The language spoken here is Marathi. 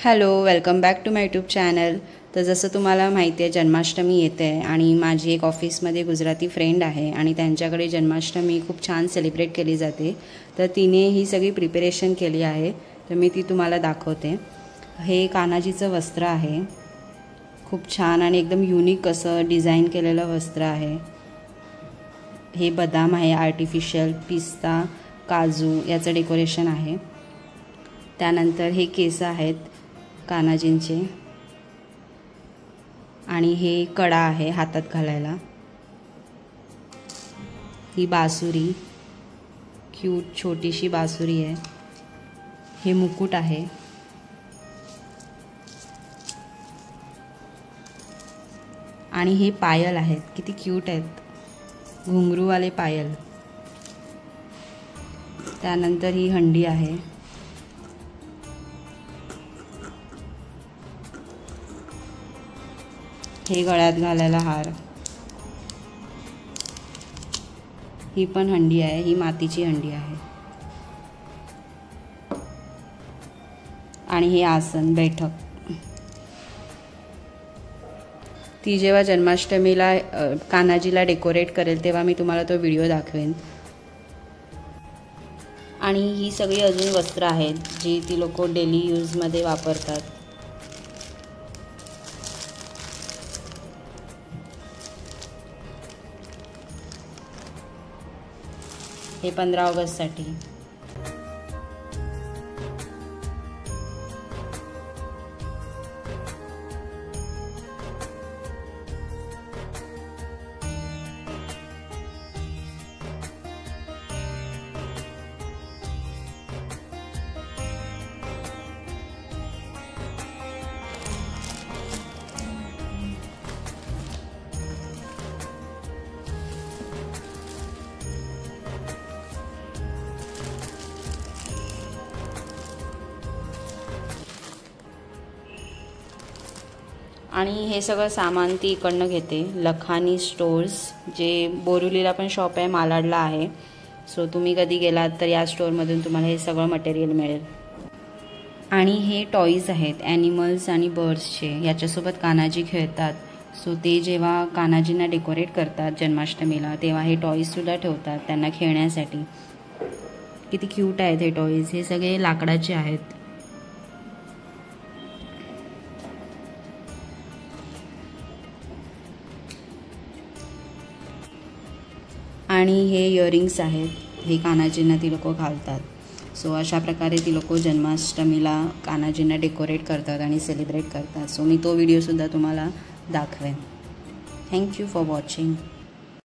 Hello, welcome back to my YouTube channel. तर जसं तुम्हाला माहिती आहे जन्माष्टमी येते आहे आणि माझी एक ऑफिसमध्ये गुजराती फ्रेंड आहे आणि त्यांच्याकडे जन्माष्टमी खूप छान सेलिब्रेट केली जाते। तर तिने ही सगळी प्रिपरेशन केली आहे, तर मी ती तुम्हाला दाखवते। हे कान्हाजीचं वस्त्र आहे, खूप छान आणि एकदम युनिक असं डिझाइन केलेलं वस्त्र आहे। हे बदाम आहे, आर्टिफिशियल पिस्ता, काजू याचं डेकोरेशन आहे। त्यानंतर हे केस आहेत कान्हाजींचे आणि हे कडा आहे हातात घालायला। ही बासुरी, क्यूट छोटीशी बासुरी आहे। हे मुकुट आहे आणि हे पायल आहेत, किती क्यूट आहेत, घुंगरूवाले पायल। त्यानंतर ही हंडी आहे। हे गळ्यात घालायला हार। ही पण हंडी आहे, ही मातीची हंडी आहे। आणि हे आसन बैठक। ती जेव्हा जन्माष्टमीला कान्हाजीला डेकोरेट करेल तेव्हा मी तुम्हाला तो व्हिडिओ दाखवेन। आणि ही सगळी अजून वस्त्र आहेत जी ती लोक डेली यूजमध्ये वापरतात। हे 15 ऑगस्टसाठी। आणि हे सगळं सामान ती इकडनं घेते, लखानी स्टोर्स, जे बोरिवलीला पण शॉप आहे, मालाडला आहे। सो तुम्ही कधी गेलात तर या स्टोअरमधून तुम्हाला हे सगळं मटेरियल मिळेल। आणि हे टॉईज आहेत ॲनिमल्स आणि बर्ड्सचे, याच्यासोबत कान्हाजी खेळतात। सो ते जेव्हा कान्हाजींना डेकोरेट करतात जन्माष्टमीला तेव्हा हे टॉईजसुद्धा ठेवतात त्यांना खेळण्यासाठी। किती क्यूट आहेत हे टॉईज, हे सगळे लाकडाचे आहेत। आणि हे इयरिंग्स आहेत, हे कान्हाजींना ती लोक घालतात। सो अशा प्रकारे ती लोक जन्माष्टमीला कान्हाजींना डेकोरेट करतात आणि सेलिब्रेट करतात। सो मी तो व्हिडिओसुद्धा तुम्हाला दाखवेन। Thank you for watching.